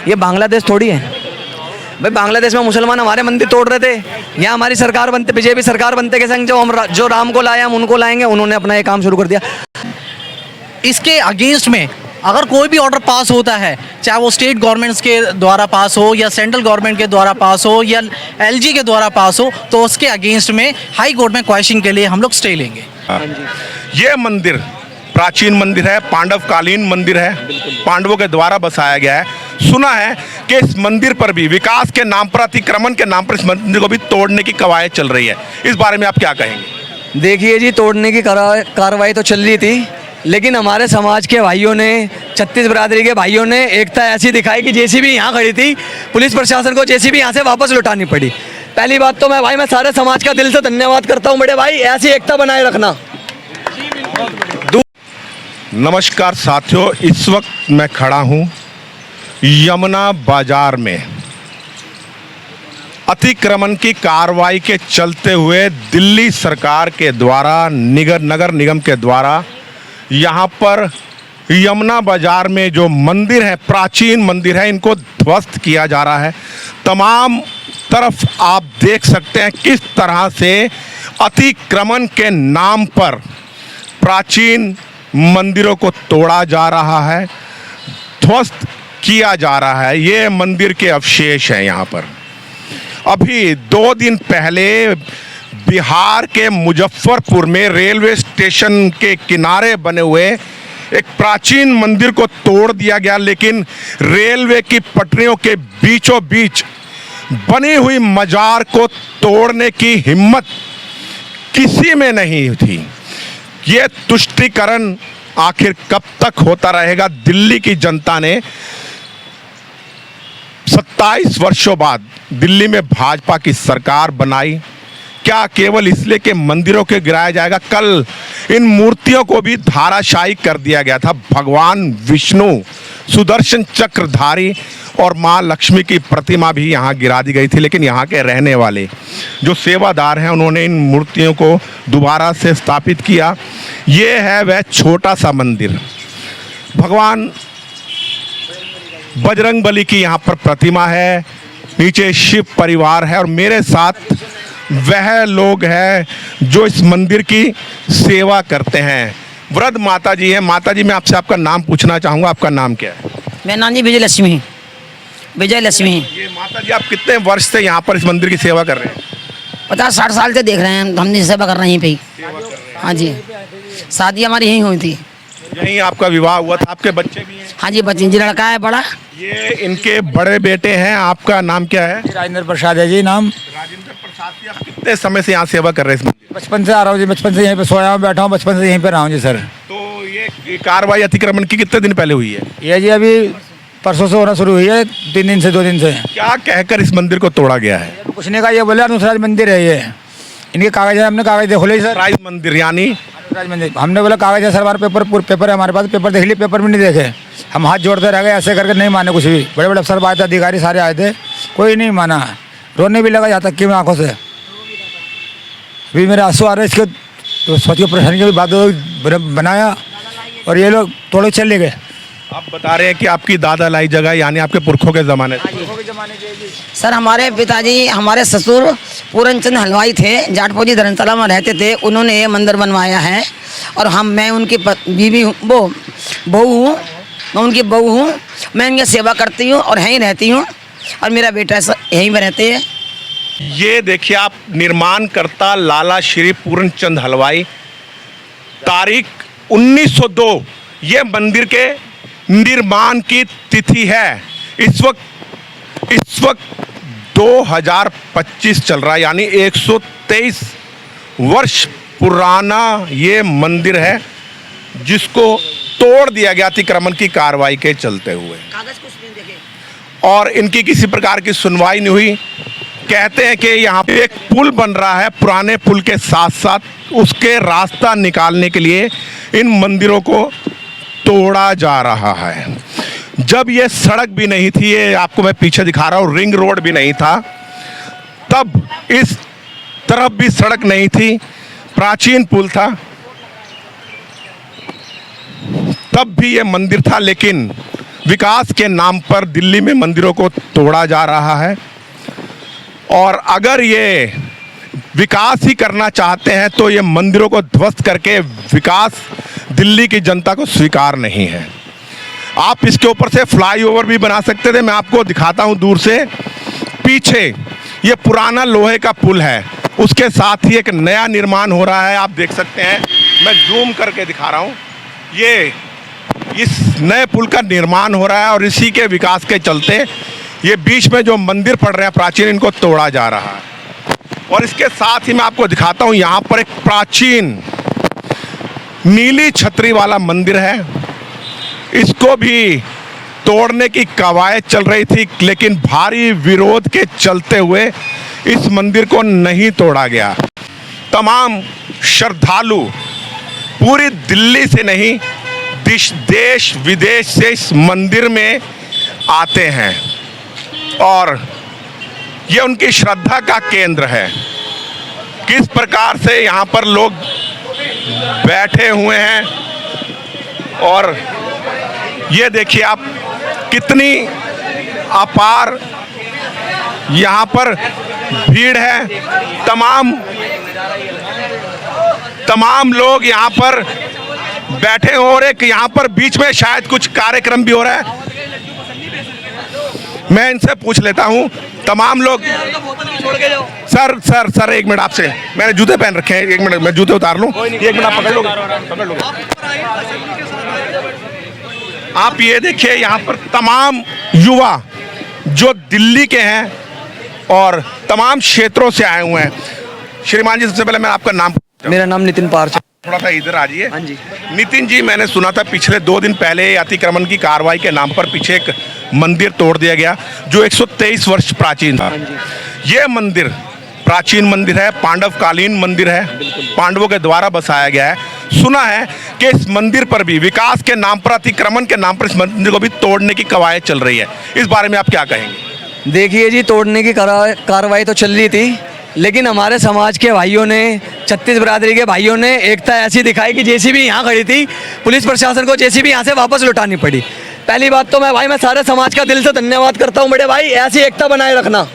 ये बांग्लादेश थोड़ी है भाई। बांग्लादेश में मुसलमान हमारे मंदिर तोड़ रहे थे, यहाँ हमारी सरकार बनते, बीजेपी सरकार बनते के संग जो राम को लाए हम उनको लाएंगे, उन्होंने अपना ये काम शुरू कर दिया। इसके अगेंस्ट में अगर कोई भी ऑर्डर पास होता है, चाहे वो स्टेट गवर्नमेंट्स के द्वारा पास हो या सेंट्रल गवर्नमेंट के द्वारा पास हो या एलजी के द्वारा पास हो, तो उसके अगेंस्ट में हाई कोर्ट में क्वेश्चन के लिए हम लोग स्टे लेंगे। ये मंदिर प्राचीन मंदिर है, पांडवकालीन मंदिर है, पांडवों के द्वारा बसाया गया है। सुना है कि इस मंदिर पर भी विकास के नाम पर, अतिक्रमण के नाम पर इस मंदिर को भी तोड़ने की कवायद चल रही है। इस बारे में आप क्या कहेंगे? देखिए जी, तोड़ने की कार्रवाई तो चल रही थी, लेकिन हमारे समाज के भाइयों ने, छत्तीस बिरादरी के भाइयों ने एकता ऐसी दिखाई कि जेसीबी यहाँ खड़ी थी, पुलिस प्रशासन को जेसीबी यहाँ से वापस लौटानी पड़ी। पहली बात तो मैं सारे समाज का दिल से धन्यवाद करता हूँ बड़े भाई, ऐसी एकता बनाए रखना। नमस्कार साथियों, इस वक्त मैं खड़ा हूँ यमुना बाजार में। अतिक्रमण की कार्रवाई के चलते हुए दिल्ली सरकार के द्वारा, नगर निगम के द्वारा यहाँ पर यमुना बाजार में जो मंदिर है, प्राचीन मंदिर है, इनको ध्वस्त किया जा रहा है। तमाम तरफ आप देख सकते हैं किस तरह से अतिक्रमण के नाम पर प्राचीन मंदिरों को तोड़ा जा रहा है, ध्वस्त किया जा रहा है। ये मंदिर के अवशेष हैं यहाँ पर। अभी 2 दिन पहले बिहार के मुजफ्फरपुर में रेलवे स्टेशन के किनारे बने हुए एक प्राचीन मंदिर को तोड़ दिया गया, लेकिन रेलवे की पटरियों के बीचों बीच बनी हुई मजार को तोड़ने की हिम्मत किसी में नहीं थी। ये तुष्टीकरण आखिर कब तक होता रहेगा? दिल्ली की जनता ने 27 वर्षों बाद दिल्ली में भाजपा की सरकार बनाई, क्या केवल इसलिए कि मंदिरों के गिराया जाएगा? कल इन मूर्तियों को भी धाराशायी कर दिया गया था। भगवान विष्णु, सुदर्शन चक्रधारी और माँ लक्ष्मी की प्रतिमा भी यहाँ गिरा दी गई थी, लेकिन यहाँ के रहने वाले जो सेवादार हैं उन्होंने इन मूर्तियों को दोबारा से स्थापित किया। ये है वह छोटा सा मंदिर। भगवान बजरंगबली की यहाँ पर प्रतिमा है, नीचे शिव परिवार है और मेरे साथ वह लोग हैं जो इस मंदिर की सेवा करते हैं। वृद्ध माता जी हैं। माता जी, मैं आपसे आपका नाम पूछना चाहूँगा, आपका नाम क्या है? मेरा नाम जी विजय लक्ष्मी। विजय लक्ष्मी। ये माता जी, आप कितने वर्ष से यहाँ पर इस मंदिर की सेवा कर रहे हैं? 50-60 साल से देख रहे हैं हम, सेवा कर रहे हैं यहीं पे। हाँ जी, शादी हमारी यहीं हुई थी। यहीं आपका विवाह हुआ था? आपके बच्चे भी हैं? हाँ जी, बच्चे जी, लड़का है बड़ा। ये इनके बड़े बेटे हैं। आपका नाम क्या है? राजेंद्र प्रसाद है जी नाम। राजेंद्र प्रसाद जी, आप कितने समय से यहाँ सेवा कर रहे हैं? बचपन से आ रहा हूँ जी, बचपन से यहीं पे सोया हूँ, बैठा हूँ, बचपन से यहीं पे रहा हूँ जी सर। तो ये कार्रवाई अतिक्रमण की कितने दिन पहले हुई है? ये जी अभी परसों से होना शुरू हुई है, 3 दिन से 2 दिन से। क्या कहकर इस मंदिर को तोड़ा गया है? कुछ नहीं कहा, ये बोले अनुसराज मंदिर है, ये इनके कागज है, हमने कागज देख लिए सर। राज मंदिर यानी अनुसराज मंदिर, हमने बोला कागज है सर, हमारे पेपर है हमारे पास, पेपर देख लिए, पेपर भी नहीं देखे। हम हाथ जोड़ते रह गए, ऐसे करके नहीं माने कुछ भी। बड़े बड़े अफसर आए थे, अधिकारी सारे आए थे, कोई नहीं माना। रोने भी लगा यहाँ तक कि मैं आंखों से अभी मेरे आंसू आ रहे हैं। इसके तो सोच के परेशानी की बात बनाया और ये लोग तोड़े चले गए। आप बता रहे हैं कि आपकी दादा लाई जगह यानी आपके पुरखों के ज़माने से। सर, हमारे पिताजी, हमारे ससुर पूरनचंद हलवाई थे, जाटपोजी धर्मशाला में रहते थे, उन्होंने ये मंदिर बनवाया है। और मैं उनकी बीवी हूँ, बहू हूँ, मैं उनकी बहू हूँ। मैं इनकी सेवा करती हूँ और यहीं रहती हूँ और मेरा बेटा यहीं में रहते हैं। ये देखिए आप, निर्माणकर्ता लाला श्री पूर्णचंद हलवाई, तारीख 1902 ये मंदिर के निर्माण की तिथि है। इस वक्त 2025 चल रहा है, यानी 123 वर्ष पुराना ये मंदिर है जिसको तोड़ दिया गया अतिक्रमण की कार्रवाई के चलते हुए। कागज कुछ नहीं देखे और इनकी किसी प्रकार की सुनवाई नहीं हुई। कहते हैं कि यहाँ पे एक पुल बन रहा है, पुराने पुल के साथ साथ उसके रास्ता निकालने के लिए इन मंदिरों को तोड़ा जा रहा है। जब ये सड़क भी नहीं थी, ये आपको मैं पीछे दिखा रहा हूँ, रिंग रोड भी नहीं था, तब इस तरफ भी सड़क नहीं थी, प्राचीन पुल था, तब भी ये मंदिर था। लेकिन विकास के नाम पर दिल्ली में मंदिरों को तोड़ा जा रहा है। और अगर ये विकास ही करना चाहते हैं तो ये मंदिरों को ध्वस्त करके विकास दिल्ली की जनता को स्वीकार नहीं है। आप इसके ऊपर से फ्लाईओवर भी बना सकते थे। मैं आपको दिखाता हूं दूर से, पीछे ये पुराना लोहे का पुल है, उसके साथ ही एक नया निर्माण हो रहा है। आप देख सकते हैं, मैं जूम करके दिखा रहा हूं, ये इस नए पुल का निर्माण हो रहा है और इसी के विकास के चलते ये बीच में जो मंदिर पड़ रहे हैं प्राचीन, इनको तोड़ा जा रहा है। और इसके साथ ही मैं आपको दिखाता हूं, यहाँ पर एक प्राचीन नीली छतरी वाला मंदिर है, इसको भी तोड़ने की कवायद चल रही थी, लेकिन भारी विरोध के चलते हुए इस मंदिर को नहीं तोड़ा गया। तमाम श्रद्धालु पूरी दिल्ली से नहीं, देश विदेश से इस मंदिर में आते हैं और ये उनकी श्रद्धा का केंद्र है। किस प्रकार से यहाँ पर लोग बैठे हुए हैं और ये देखिए आप, कितनी अपार यहाँ पर भीड़ है। तमाम लोग यहाँ पर बैठे हो और एक यहाँ पर बीच में शायद कुछ कार्यक्रम भी हो रहा है। मैं इनसे पूछ लेता हूँ, तमाम लोग। सर एक मिनट, आपसे, मैंने जूते पहन रखे हैं, एक मिनट मैं जूते उतार लूँ, एक मिनट आप पकड़ लो। आप ये देखिए, यहाँ पर तमाम युवा जो दिल्ली के हैं और तमाम क्षेत्रों से आए हुए हैं। श्रीमान जी, सबसे पहले मैं आपका नाम। मेरा नाम नितिन पार्च। थोड़ा सा इधर आ जाइए। हाँ जी। नितिन जी, मैंने सुना था पिछले 2 दिन पहले अतिक्रमण की कार्रवाई के नाम पर पीछे एक मंदिर तोड़ दिया गया जो 123 वर्ष प्राचीन था। ये मंदिर प्राचीन मंदिर है, पांडवकालीन मंदिर है, पांडवों के द्वारा बसाया गया है। सुना है कि इस मंदिर पर भी विकास के नाम पर, अतिक्रमण के नाम पर इस मंदिर को भी तोड़ने की कवायद चल रही है। इस बारे में आप क्या कहेंगे? देखिए जी, तोड़ने की कार्रवाई तो चल रही थी, लेकिन हमारे समाज के भाइयों ने, छत्तीस बिरादरी के भाइयों ने एकता ऐसी दिखाई कि जेसीबी यहाँ खड़ी थी, पुलिस प्रशासन को जेसीबी यहाँ से वापस लौटानी पड़ी। पहली बात तो मैं सारे समाज का दिल से धन्यवाद करता हूँ, बड़े भाई, ऐसी एकता बनाए रखना।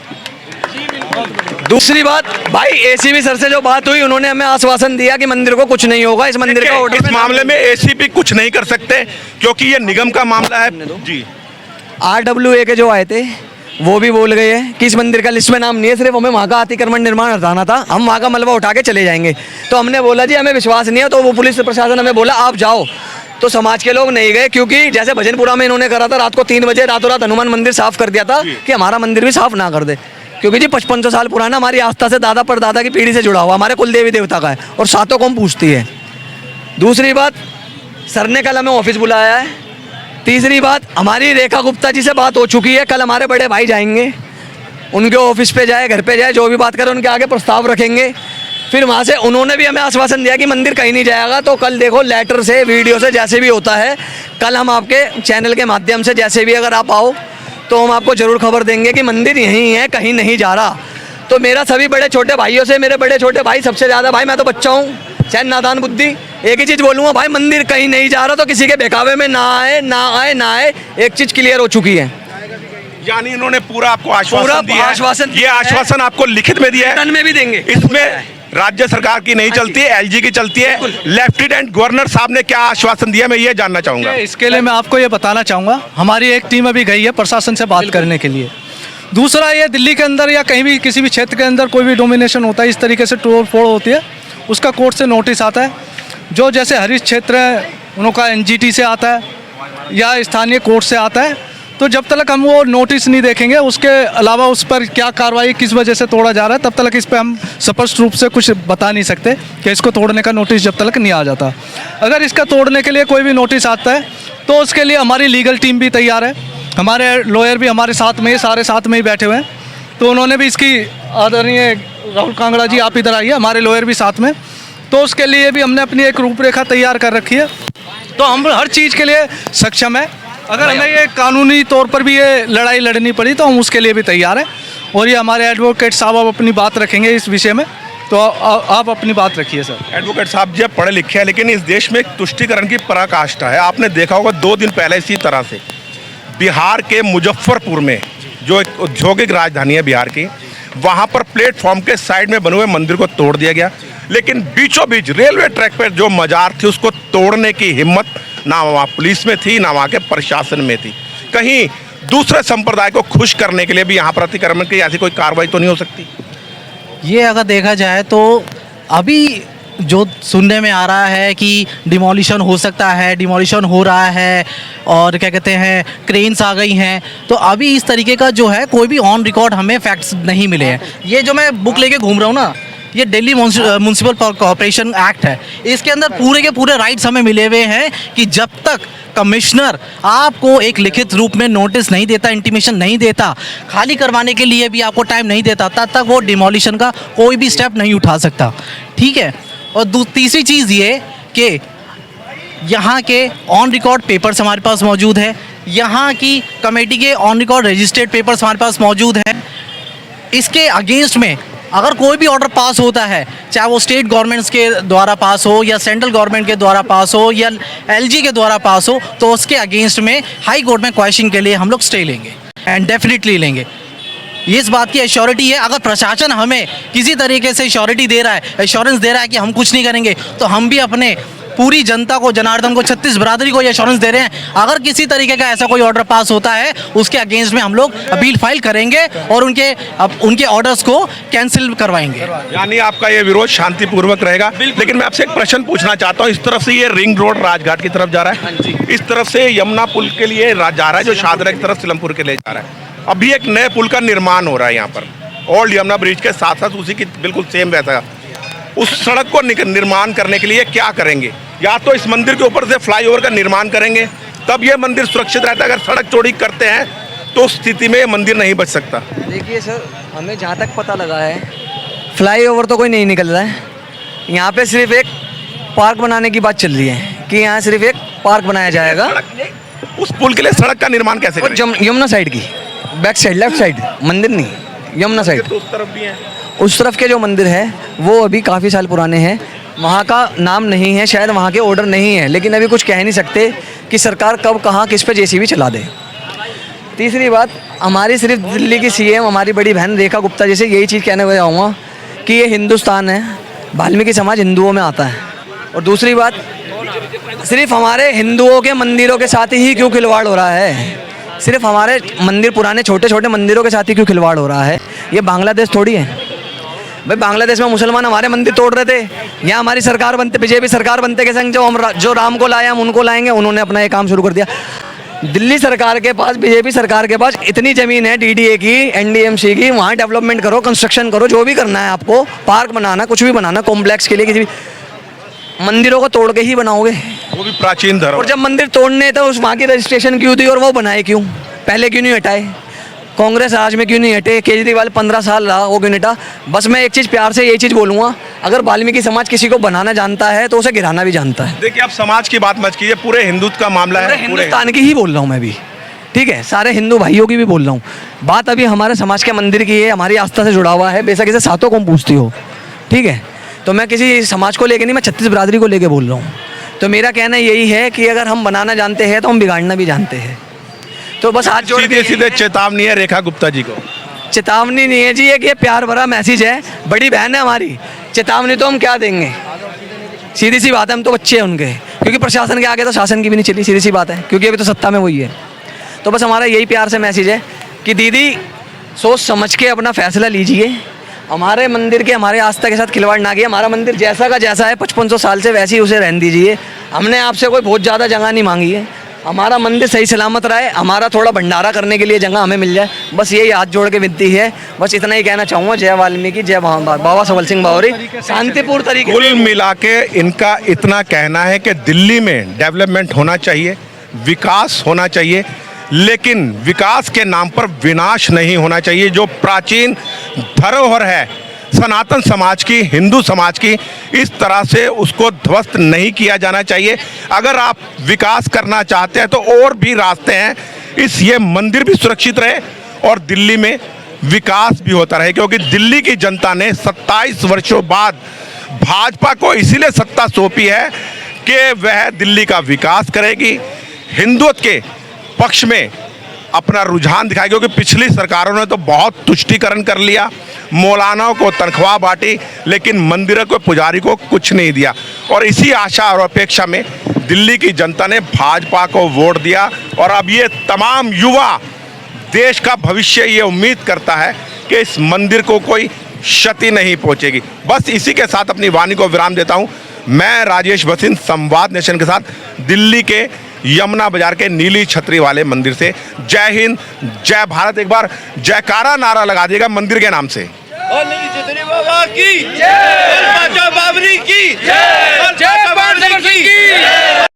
दूसरी बात भाई, एसीपी सर से जो बात हुई, उन्होंने हमें आश्वासन दिया कि मंदिर को कुछ नहीं होगा। इस मंदिर का ऑर्डर, इस मामले में एसीपी कुछ नहीं कर सकते क्योंकि ये निगम का मामला है जी। RWA के जो आए थे वो भी बोल गए हैं कि इस मंदिर का लिस्ट में नाम नहीं है, सिर्फ हमें वहाँ का अतिक्रमण निर्माण हटाना था, हम वहाँ का मलबा उठा के चले जाएंगे। तो हमने बोला जी हमें विश्वास नहीं है, तो वो पुलिस प्रशासन हमें बोला आप जाओ। तो समाज के लोग नहीं गए, क्योंकि जैसे भजनपुरा में इन्होंने करा था, रात को 3 बजे रातों रात हनुमान मंदिर साफ कर दिया था कि हमारा मंदिर भी साफ ना कर दे, क्योंकि जी 5500 साल पुराना हमारी आस्था से दादा परदादा की पीढ़ी से जुड़ा हुआ, हमारे कुल देवी देवता का है और सातों को हम पूछती है। दूसरी बात, सर ने कल हमें ऑफिस बुलाया है। तीसरी बात, हमारी रेखा गुप्ता जी से बात हो चुकी है, कल हमारे बड़े भाई जाएंगे, उनके ऑफिस पे जाए, घर पे जाए, जो भी बात करें उनके आगे प्रस्ताव रखेंगे। फिर वहाँ से उन्होंने भी हमें आश्वासन दिया कि मंदिर कहीं नहीं जाएगा। तो कल देखो, लेटर से, वीडियो से, जैसे भी होता है, कल हम आपके चैनल के माध्यम से जैसे भी अगर आप आओ तो हम आपको ज़रूर खबर देंगे कि मंदिर यहीं है, कहीं नहीं जा रहा। तो मेरा सभी बड़े छोटे भाइयों से, मेरे बड़े छोटे भाई सबसे ज़्यादा, भाई मैं तो बच्चा हूँ, चाहे नादान बुद्धि, एक ही चीज़ बोलूँगा, भाई मंदिर कहीं नहीं जा रहा, तो किसी के बहकावे में ना आए, ना आए, ना आए। एक चीज़ क्लियर हो चुकी है, यानी इन्होंने पूरा आपको आश्वासन दिया है। आश्वासन ये आश्वासन आपको लिखित में दिया है, रिटर्न में भी देंगे। इसमें राज्य सरकार की नहीं चलती है, एलजी की चलती है। लेफ्टिनेंट गवर्नर साहब ने क्या आश्वासन दिया, मैं ये जानना चाहूंगा। इसके लिए मैं आपको ये बताना चाहूँगा, हमारी एक टीम अभी गई है प्रशासन से बात करने के लिए। दूसरा, ये दिल्ली के अंदर या कहीं भी किसी भी क्षेत्र के अंदर कोई भी डोमिनेशन होता है, इस तरीके से तोड़ फोड़ होती है, उसका कोर्ट से नोटिस आता है। जो जैसे हरित क्षेत्र है उनका एनजीटी से आता है या स्थानीय कोर्ट से आता है। तो जब तक हम वो नोटिस नहीं देखेंगे, उसके अलावा उस पर क्या कार्रवाई किस वजह से तोड़ा जा रहा है, तब तक इस पर हम स्पष्ट रूप से कुछ बता नहीं सकते कि इसको तोड़ने का नोटिस जब तक नहीं आ जाता। अगर इसका तोड़ने के लिए कोई भी नोटिस आता है तो उसके लिए हमारी लीगल टीम भी तैयार है, हमारे लॉयर भी हमारे साथ में, सारे साथ में ही बैठे हुए हैं। तो उन्होंने भी इसकी, आदरणीय राहुल कांगड़ा जी आप इधर आइए, हमारे लॉयर भी साथ में, तो उसके लिए भी हमने अपनी एक रूपरेखा तैयार कर रखी है। तो हम हर चीज़ के लिए सक्षम है। अगर हमें ये कानूनी तौर पर भी ये लड़ाई लड़नी पड़ी तो हम उसके लिए भी तैयार हैं। और ये हमारे एडवोकेट साहब अब अपनी बात रखेंगे इस विषय में, तो आप अपनी बात रखिए सर। एडवोकेट साहब जी पढ़े लिखे हैं, लेकिन इस देश में एक तुष्टीकरण की पराकाष्ठा है। आपने देखा होगा 2 दिन पहले इसी तरह से बिहार के मुजफ्फरपुर में, जो एक औद्योगिक राजधानी है बिहार की, वहाँ पर प्लेटफॉर्म के साइड में बने हुए मंदिर को तोड़ दिया गया। लेकिन बीचों बीच रेलवे ट्रैक पर जो मजार थी उसको तोड़ने की हिम्मत ना वहाँ पुलिस में थी, ना वहाँ के प्रशासन में थी। कहीं दूसरे संप्रदाय को खुश करने के लिए भी यहाँ पर अतिक्रमण की ऐसी कोई कार्रवाई तो नहीं हो सकती? ये अगर देखा जाए तो अभी जो सुनने में आ रहा है कि डिमोलिशन हो सकता है, डिमोलिशन हो रहा है और क्या कहते हैं क्रेन्स आ गई हैं, तो अभी इस तरीके का जो है कोई भी ऑन रिकॉर्ड हमें फैक्ट्स नहीं मिले हैं। ये जो मैं बुक लेके घूम रहा हूँ ना, ये दिल्ली म्यूनसिपल कॉर्पोरेशन एक्ट है, इसके अंदर पूरे के पूरे राइट्स हमें मिले हुए हैं कि जब तक कमिश्नर आपको एक लिखित रूप में नोटिस नहीं देता, इंटीमेशन नहीं देता, खाली करवाने के लिए भी आपको टाइम नहीं देता, तब तक वो डिमोलिशन का कोई भी स्टेप नहीं उठा सकता। ठीक है। और तीसरी चीज़ ये कि यहाँ के ऑन रिकॉर्ड पेपर्स हमारे पास मौजूद है, यहाँ की कमेटी के ऑन रिकॉर्ड रजिस्टर्ड पेपर्स हमारे पास मौजूद हैं। इसके अगेंस्ट में अगर कोई भी ऑर्डर पास होता है, चाहे वो स्टेट गवर्नमेंट्स के द्वारा पास हो या सेंट्रल गवर्नमेंट के द्वारा पास हो या एलजी के द्वारा पास हो, तो उसके अगेंस्ट में हाई कोर्ट में क्वेश्चन के लिए हम लोग स्टे लेंगे एंड डेफिनेटली लेंगे। ये इस बात की एश्योरिटी है। अगर प्रशासन हमें किसी तरीके से एश्योरिटी दे रहा है, एश्योरेंस दे रहा है कि हम कुछ नहीं करेंगे, तो हम भी अपने पूरी जनता को, जनार्दन को, 36 बिरादरी को ये एश्योरेंस दे रहे हैं। अगर किसी तरीके का ऐसा कोई ऑर्डर पास होता है, उसके अगेंस्ट में हम लोग अपील फाइल करेंगे और उनके ऑर्डर्स को कैंसिल करवाएंगे। यानी आपका ये विरोध शांतिपूर्वक रहेगा। लेकिन मैं आपसे एक प्रश्न पूछना चाहता हूँ, इस तरफ से ये रिंग रोड राजघाट की तरफ जा रहा है, इस तरफ से यमुना पुल के लिए जा रहा है, जो शाहदरा की तरफ सिलमपुर के लिए जा रहा है। अभी एक नए पुल का निर्माण हो रहा है यहाँ पर, ओल्ड यमुना ब्रिज के साथ साथ उसी की बिल्कुल सेम वैसा। उस सड़क को निर्माण करने के लिए क्या करेंगे? या तो इस मंदिर के ऊपर से फ्लाईओवर का निर्माण करेंगे, तब ये मंदिर सुरक्षित रहता है। अगर सड़क चौड़ी करते हैं तो उस स्थिति में ये मंदिर नहीं बच सकता। देखिए सर, हमें जहाँ तक पता लगा है, फ्लाईओवर तो कोई नहीं निकल रहा है। यहाँ पे सिर्फ एक पार्क बनाने की बात चल रही है कि यहाँ सिर्फ एक पार्क बनाया जाएगा। उस पुल के लिए सड़क का निर्माण कैसे और करेंगे? यमुना साइड की बैक साइड, लेफ्ट साइड, मंदिर नहीं, यमुना साइड। तो उस तरफ भी है। उस तरफ के जो मंदिर है वो अभी काफ़ी साल पुराने हैं, वहाँ का नाम नहीं है, शायद वहाँ के ऑर्डर नहीं है, लेकिन अभी कुछ कह नहीं सकते कि सरकार कब कहाँ किस पे जेसीबी चला दे। तीसरी बात, हमारी सिर्फ दिल्ली की सीएम हमारी बड़ी बहन रेखा गुप्ता जी से यही चीज़ कहने को जाऊँगा कि ये हिंदुस्तान है, वाल्मीकि समाज हिंदुओं में आता है। और दूसरी बात, सिर्फ हमारे हिंदुओं के मंदिरों के साथ ही क्यों खिलवाड़ हो रहा है? सिर्फ हमारे मंदिर, पुराने छोटे छोटे मंदिरों के साथ ही क्यों खिलवाड़ हो रहा है? ये बांग्लादेश थोड़ी है भाई। बांग्लादेश में मुसलमान हमारे मंदिर तोड़ रहे थे, यहाँ हमारी सरकार बनते, बीजेपी सरकार बनते के संग जो राम को लाए हम उनको लाएंगे, उन्होंने अपना ये काम शुरू कर दिया। दिल्ली सरकार के पास, बीजेपी सरकार के पास इतनी ज़मीन है, डीडीए की, एनडीएमसी की, वहाँ डेवलपमेंट करो, कंस्ट्रक्शन करो, जो भी करना है आपको, पार्क बनाना, कुछ भी बनाना, कॉम्प्लेक्स के लिए, किसी भी मंदिरों को तोड़ के ही बनाओगे, वो भी प्राचीन धर्म। और जब मंदिर तोड़ने तो उस वहाँ की रजिस्ट्रेशन क्यों थी और वो बनाए क्यों? पहले क्यों नहीं हटाए? कांग्रेस राज में क्यों नहीं हटे? केजरीवाल 15 साल रहा, वो क्यों नहीं हटा? बस मैं एक चीज़ प्यार से यही चीज़ बोलूँगा, अगर वाल्मीकि समाज किसी को बनाना जानता है तो उसे गिराना भी जानता है। देखिए, आप समाज की बात मत कीजिए, पूरे हिंदुत्व का मामला है, पूरे हिंदुस्तान की ही बोल रहा हूँ मैं भी, ठीक है, सारे हिंदू भाइयों की भी बोल रहा हूँ। बात अभी हमारे समाज के मंदिर की है, हमारी आस्था से जुड़ा हुआ है, बेशक इसे सातों कौन पूछती हो, ठीक है, तो मैं किसी समाज को लेके नहीं, मैं 36 बिरादरी को लेके बोल रहा हूँ। तो मेरा कहना यही है कि अगर हम बनाना जानते हैं तो हम बिगाड़ना भी जानते हैं। तो बस हाथ जोड़ के सीधे चेतावनी है रेखा गुप्ता जी को। चेतावनी नहीं है जी, एक ये प्यार भरा मैसेज है, बड़ी बहन है हमारी, चेतावनी तो हम क्या देंगे? सीधी सी बात है, हम तो बच्चे हैं उनके, क्योंकि प्रशासन के आगे तो शासन की भी नहीं चली, सीधी सी बात है, क्योंकि अभी तो सत्ता में वही है। तो बस हमारा यही प्यार से मैसेज है कि दीदी सोच समझ के अपना फैसला लीजिए, हमारे मंदिर के, हमारे आस्था के साथ खिलवाड़ ना किए। हमारा मंदिर जैसा का जैसा है 5500 साल से, वैसे ही उसे रहने दीजिए। हमने आपसे कोई बहुत ज़्यादा जगह नहीं मांगी है, हमारा मंदिर सही सलामत रहे, हमारा थोड़ा भंडारा करने के लिए जगह हमें मिल जाए, बस यही हाथ जोड़ के विनती है। बस इतना ही कहना चाहूँगा। जय वाल्मीकि, जय बाबा सबल सिंह बावरी, शांतिपूर्ण तरीके। कुल मिला के इनका इतना कहना है कि दिल्ली में डेवलपमेंट होना चाहिए, विकास होना चाहिए, लेकिन विकास के नाम पर विनाश नहीं होना चाहिए। जो प्राचीन धरोहर है सनातन समाज की, हिंदू समाज की, इस तरह से उसको ध्वस्त नहीं किया जाना चाहिए। अगर आप विकास करना चाहते हैं तो और भी रास्ते हैं, ये मंदिर भी सुरक्षित रहे और दिल्ली में विकास भी होता रहे, क्योंकि दिल्ली की जनता ने 27 वर्षों बाद भाजपा को इसीलिए सत्ता सौंपी है कि वह दिल्ली का विकास करेगी, हिंदुत्व के पक्ष में अपना रुझान दिखाया, क्योंकि पिछली सरकारों ने तो बहुत तुष्टीकरण कर लिया, मौलानाओं को तनख्वाह बांटी, लेकिन मंदिरों को पुजारी को कुछ नहीं दिया। और इसी आशा और अपेक्षा में दिल्ली की जनता ने भाजपा को वोट दिया और अब ये तमाम युवा देश का भविष्य ये उम्मीद करता है कि इस मंदिर को कोई क्षति नहीं पहुंचेगी। बस इसी के साथ अपनी वाणी को विराम देता हूं। मैं राजेश भसीन, संवाद नेशन के साथ, दिल्ली के यमुना बाजार के नीली छतरी वाले मंदिर से। जय हिंद, जय भारत। एक बार जयकारा नारा लगा दिएगा मंदिर के नाम से। और नीली छतरी बाबा की जय, बाबरी की जय, जय बाबरी की।